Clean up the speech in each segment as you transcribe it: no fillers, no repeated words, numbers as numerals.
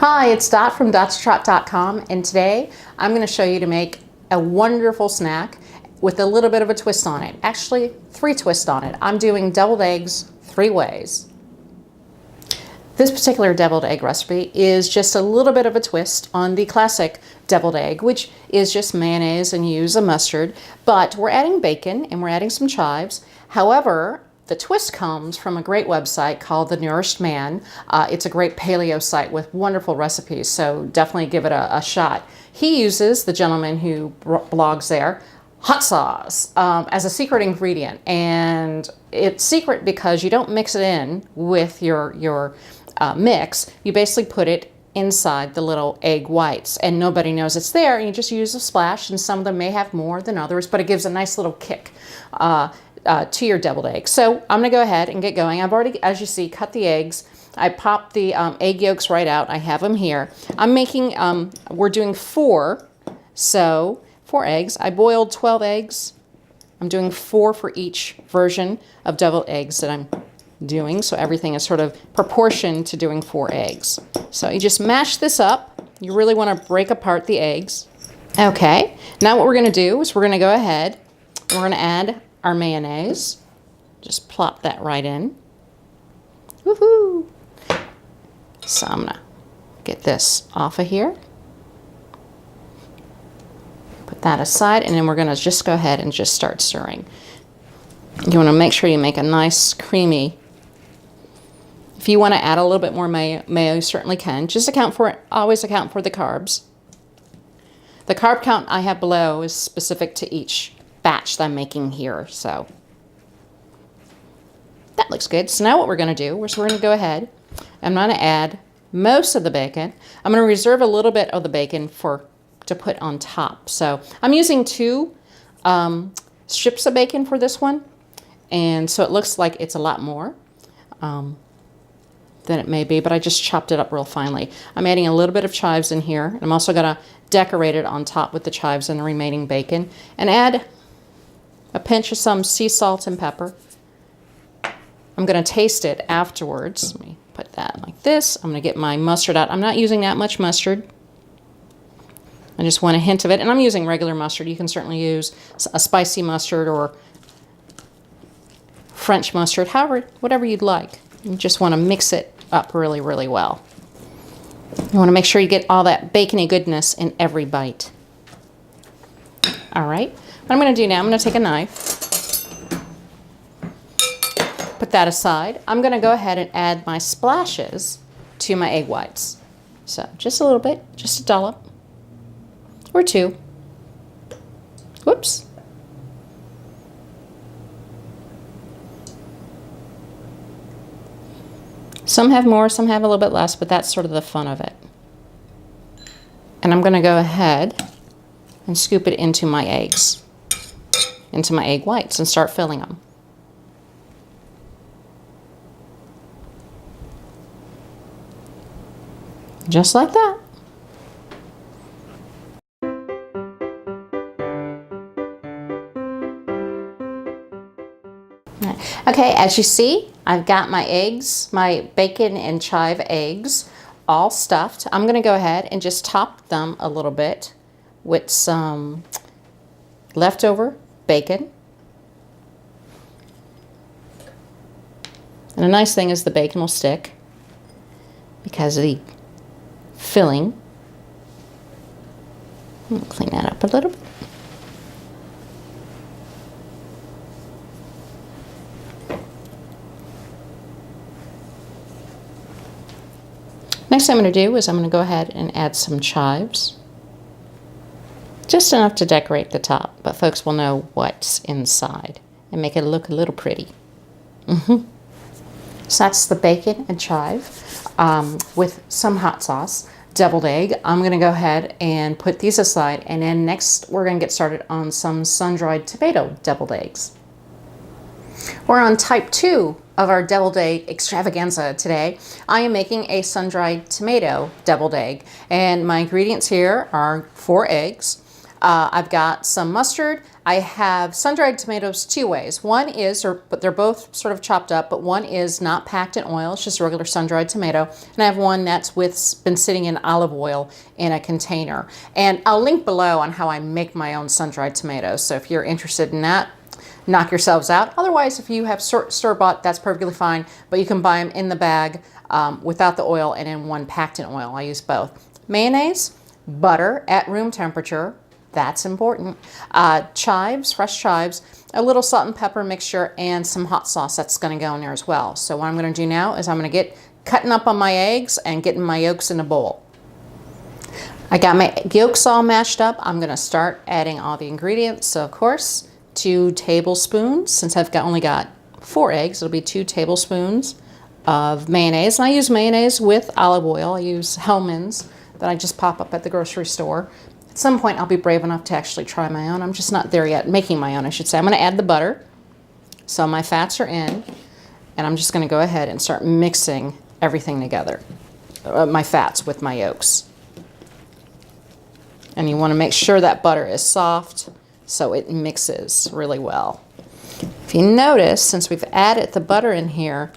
Hi, it's Dot from dotstrot.com, and today I'm going to show you to make a wonderful snack with a little bit of a twist on it. Actually, 3 twists on it. I'm doing deviled eggs 3 ways. This particular deviled egg recipe is just a little bit of a twist on the classic deviled egg, which is just mayonnaise and use a mustard, but we're adding bacon and we're adding some chives. However, the twist comes from a great website called The Nourished Man. It's a great paleo site with wonderful recipes, so definitely give it a shot. He uses, the gentleman who blogs there, hot sauce as a secret ingredient, and it's secret because you don't mix it in with your mix. You basically put it inside the little egg whites, and nobody knows it's there, and you just use a splash, and some of them may have more than others, but it gives a nice little kick to your deviled egg. So I'm going to go ahead and get going. I've already, as you see, cut the eggs. I popped the egg yolks right out. I have them here. I'm making, we're doing 4, so 4 eggs. I boiled 12 eggs. I'm doing 4 for each version of deviled eggs that I'm doing, so everything is sort of proportioned to doing 4 eggs. So you just mash this up. You really want to break apart the eggs. Okay, now what we're going to do is we're going to go ahead and we're going to add our mayonnaise. Just plop that right in. Woohoo! So I'm gonna get this off of here. Put that aside, and then we're gonna just go ahead and just start stirring. You wanna make sure you make a nice creamy. If you wanna add a little bit more mayo, you certainly can. Just account for it, always account for the carbs. The carb count I have below is specific to each batch that I'm making here, so that looks good. So now what we're going to do is we're going to go ahead. I'm going to add most of the bacon. I'm going to reserve a little bit of the bacon to put on top. So I'm using 2 strips of bacon for this one, and so it looks like it's a lot more than it may be, but I just chopped it up real finely. I'm adding a little bit of chives in here, and I'm also going to decorate it on top with the chives and the remaining bacon, and add a pinch of some sea salt and pepper. I'm going to taste it afterwards. Let me put that like this. I'm going to get my mustard out. I'm not using that much mustard. I just want a hint of it. And I'm using regular mustard. You can certainly use a spicy mustard or French mustard, however, whatever you'd like. You just want to mix it up really, really well. You want to make sure you get all that bacony goodness in every bite. All right. What I'm going to do now, I'm going to take a knife, put that aside. I'm going to go ahead and add my splashes to my egg whites. So just a little bit, just a dollop or 2. Whoops. Some have more, some have a little bit less, but that's sort of the fun of it. And I'm going to go ahead and scoop it into my eggs, into my egg whites, and start filling them. Just like that. Okay, as you see, I've got my eggs, my bacon and chive eggs, all stuffed. I'm going to go ahead and just top them a little bit with some leftover bacon. And the nice thing is the bacon will stick because of the filling. Clean that up a little bit. Next thing I'm going to do is I'm going to go ahead and add some chives. Just enough to decorate the top, but folks will know what's inside and make it look a little pretty. So that's the bacon and chive with some hot sauce, deviled egg. I'm going to go ahead and put these aside, and then next we're going to get started on some sun-dried tomato deviled eggs. We're on type 2 of our deviled egg extravaganza today. I am making a sun-dried tomato deviled egg, and my ingredients here are 4 eggs. I've got some mustard, I have sun-dried tomatoes two ways. One is, but they're both sort of chopped up, but one is not packed in oil. It's just a regular sun-dried tomato. And I have one that's been sitting in olive oil in a container. And I'll link below on how I make my own sun-dried tomatoes. So if you're interested in that, knock yourselves out. Otherwise, if you have store-bought, that's perfectly fine. But you can buy them in the bag without the oil and in one packed in oil. I use both. Mayonnaise, butter at room temperature. That's important. Chives, fresh chives, a little salt and pepper mixture, and some hot sauce that's going to go in there as well. So what I'm going to do now is I'm going to get cutting up on my eggs and getting my yolks in a bowl. I got my yolks all mashed up. I'm going to start adding all the ingredients. So of course, 2 tablespoons. Since I've only got 4 eggs, it'll be 2 tablespoons of mayonnaise. And I use mayonnaise with olive oil. I use Hellmann's that I just pop up at the grocery store. At some point, I'll be brave enough to actually try my own. I'm just not there yet. Making my own, I should say. I'm going to add the butter. So my fats are in. And I'm just going to go ahead and start mixing everything together. My fats with my yolks. And you want to make sure that butter is soft so it mixes really well. If you notice, since we've added the butter in here,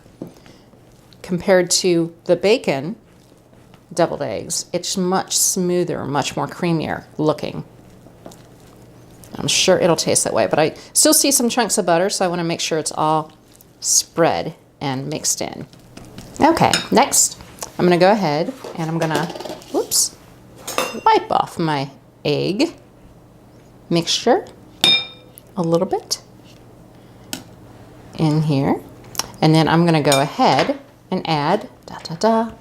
compared to the bacon, deviled eggs, it's much smoother, much more creamier looking. I'm sure it'll taste that way, but I still see some chunks of butter, so I want to make sure it's all spread and mixed in. Okay, next, I'm going to go ahead and I'm going to, wipe off my egg mixture a little bit in here. And then I'm going to go ahead and add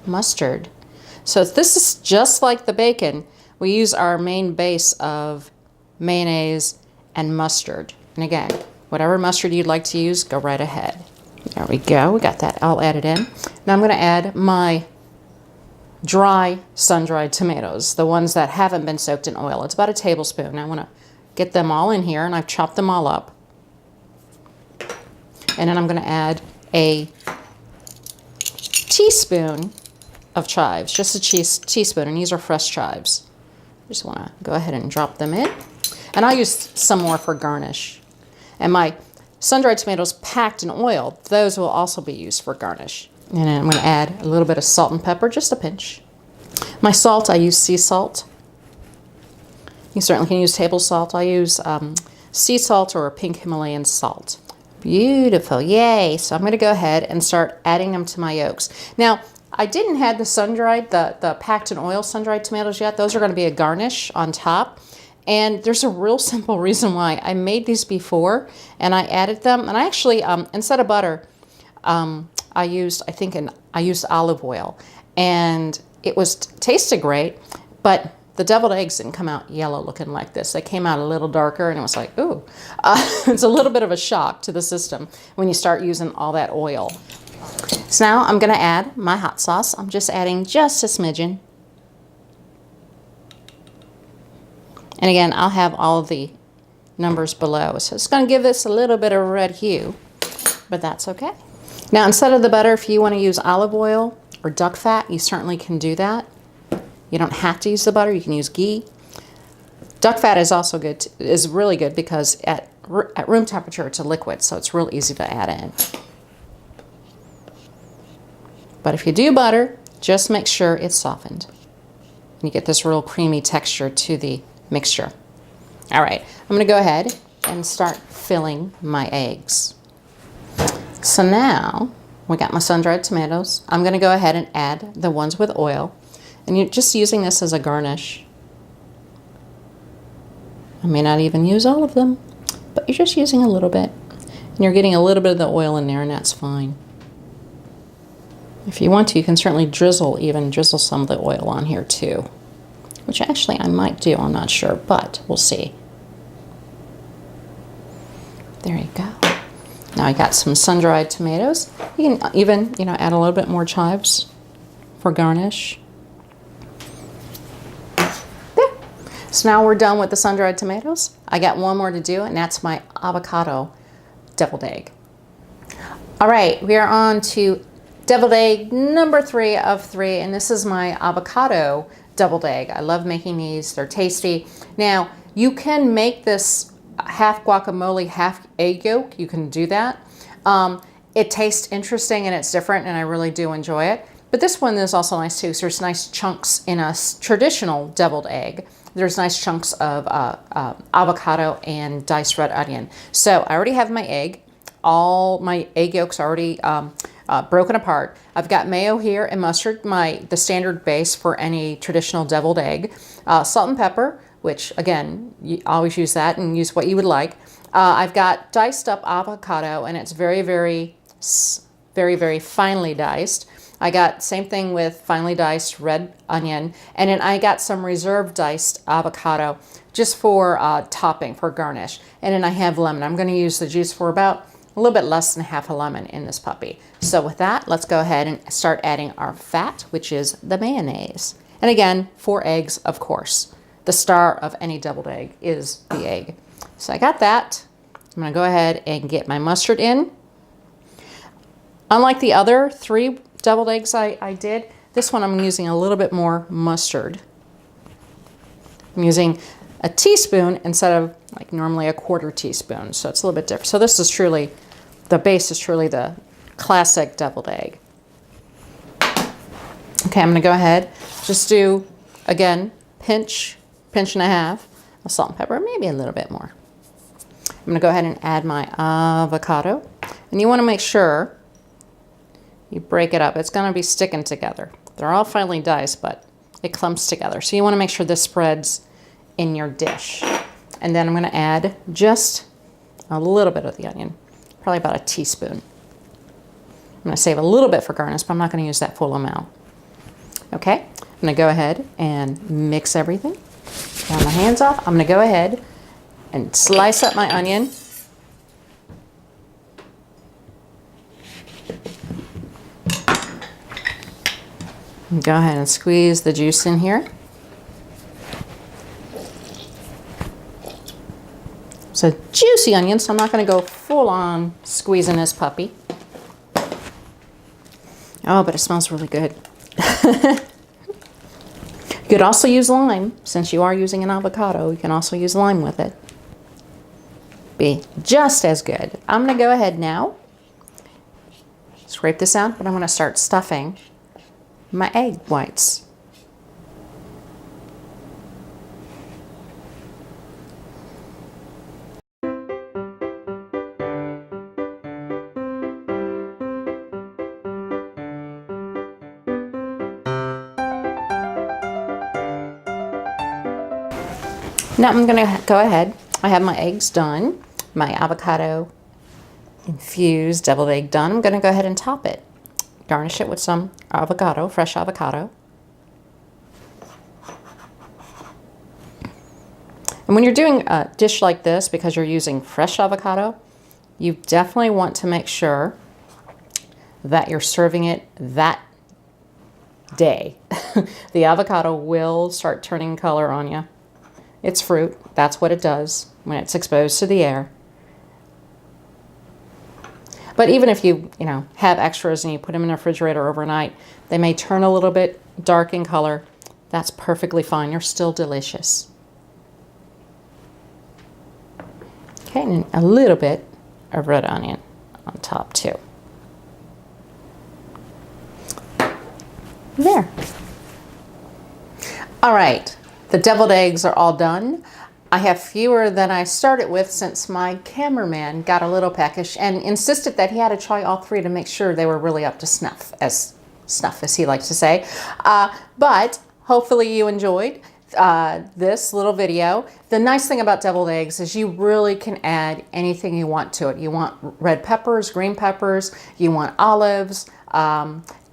mustard. So this is just like the bacon. We use our main base of mayonnaise and mustard. And again, whatever mustard you'd like to use, go right ahead. There we go. We got that all added in. Now I'm going to add my dry sun-dried tomatoes, the ones that haven't been soaked in oil. It's about a tablespoon. I want to get them all in here, and I've chopped them all up. And then I'm going to add a teaspoon of chives, just a teaspoon, and these are fresh chives. Just want to go ahead and drop them in. And I'll use some more for garnish. And my sun-dried tomatoes packed in oil, those will also be used for garnish. And then I'm going to add a little bit of salt and pepper, just a pinch. My salt, I use sea salt. You certainly can use table salt. I use sea salt or pink Himalayan salt. Beautiful, yay. So I'm going to go ahead and start adding them to my yolks. Now, I didn't have the sun-dried, the packed in oil sun-dried tomatoes yet. Those are going to be a garnish on top. And there's a real simple reason why. I made these before and I added them. And I actually, instead of butter, I used olive oil. And it tasted great, but the deviled eggs didn't come out yellow looking like this. They came out a little darker, and it was like, ooh. It's a little bit of a shock to the system when you start using all that oil. So now I'm going to add my hot sauce. I'm just adding just a smidgen. And again, I'll have all of the numbers below. So it's going to give this a little bit of a red hue, but that's okay. Now, instead of the butter, if you want to use olive oil or duck fat, you certainly can do that. You don't have to use the butter. You can use ghee. Duck fat is also good, is really good because at room temperature, it's a liquid, so it's real easy to add in. But if you do butter, just make sure it's softened. And you get this real creamy texture to the mixture. All right, I'm going to go ahead and start filling my eggs. So now we got my sun-dried tomatoes. I'm going to go ahead and add the ones with oil. And you're just using this as a garnish. I may not even use all of them, but you're just using a little bit. And you're getting a little bit of the oil in there, and that's fine. If you want to, you can certainly drizzle some of the oil on here too. Which actually I might do, I'm not sure, but we'll see. There you go. Now I got some sun-dried tomatoes. You can even, add a little bit more chives for garnish. So now we're done with the sun-dried tomatoes. I got one more to do, and that's my avocado deviled egg. All right, we are on to deviled egg number 3 of 3, and this is my avocado deviled egg. I love making these. They're tasty. Now, you can make this half guacamole, half egg yolk, you can do that. It tastes interesting and it's different, and I really do enjoy it. But this one is also nice too. So there's nice chunks in a traditional deviled egg. There's nice chunks of avocado and diced red onion. So I already have my egg. All my egg yolks are already broken apart. I've got mayo here and mustard, the standard base for any traditional deviled egg. Salt and pepper, which again, you always use that and use what you would like. I've got diced up avocado, and it's very, very, very, very finely diced. I got same thing with finely diced red onion, and then I got some reserve diced avocado just for topping, for garnish. And then I have lemon. I'm going to use the juice for about a little bit less than half a lemon in this puppy. So with that, let's go ahead and start adding our fat, which is the mayonnaise. And again, 4 eggs, of course. The star of any deviled egg is the egg. So I got that. I'm going to go ahead and get my mustard in. Unlike the other 3 deviled eggs I did, this one I'm using a little bit more mustard. I'm using a teaspoon instead of like normally a 1/4 teaspoon. So it's a little bit different. So this is truly, the base is truly the classic deviled egg. Okay, I'm going to go ahead, just do, again, pinch and a half of salt and pepper, maybe a little bit more. I'm going to go ahead and add my avocado. And you want to make sure you break it up. It's going to be sticking together. They're all finely diced, but it clumps together. So you want to make sure this spreads in your dish. And then I'm going to add just a little bit of the onion, probably about a teaspoon. I'm going to save a little bit for garnish, but I'm not going to use that full amount. Okay, I'm going to go ahead and mix everything. Got my hands off. I'm going to go ahead and slice up my onion. And go ahead and squeeze the juice in here. It's a juicy onion, so I'm not going to go full on squeezing this puppy. Oh, but it smells really good. You could also use lime. Since you are using an avocado, you can also use lime with it. Be just as good. I'm going to go ahead now, scrape this out, but I'm going to start stuffing my egg whites. Now I'm going to go ahead. I have my eggs done, my avocado infused deviled egg done. I'm going to go ahead and top it. Garnish it with some avocado, fresh avocado. And when you're doing a dish like this, because you're using fresh avocado, you definitely want to make sure that you're serving it that day. The avocado will start turning color on you. It's fruit. That's what it does when it's exposed to the air. But even if you have extras and you put them in the refrigerator overnight, they may turn a little bit dark in color. That's perfectly fine. They're still delicious. Okay, and a little bit of red onion on top too. There. All right. The deviled eggs are all done. I have fewer than I started with since my cameraman got a little peckish and insisted that he had to try all 3 to make sure they were really up to snuff, as he likes to say. But hopefully you enjoyed this little video. The nice thing about deviled eggs is you really can add anything you want to it. You want red peppers, green peppers, you want olives,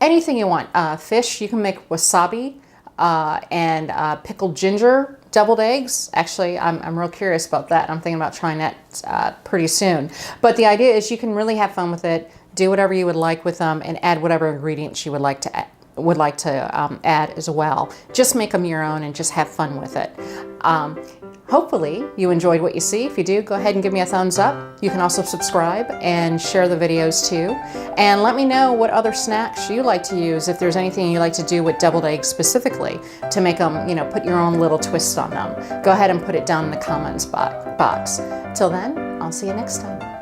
anything you want. Fish, you can make wasabi. And pickled ginger deviled eggs. Actually, I'm real curious about that. I'm thinking about trying that pretty soon. But the idea is you can really have fun with it, do whatever you would like with them, and add whatever ingredients you would like to would like to add as well. Just make them your own and just have fun with it. Hopefully you enjoyed what you see. If you do, go ahead and give me a thumbs up. You can also subscribe and share the videos too. And let me know what other snacks you like to use, if there's anything you like to do with deviled eggs specifically to make them, you know, put your own little twist on them. Go ahead and put it down in the comments box. Till then, I'll see you next time.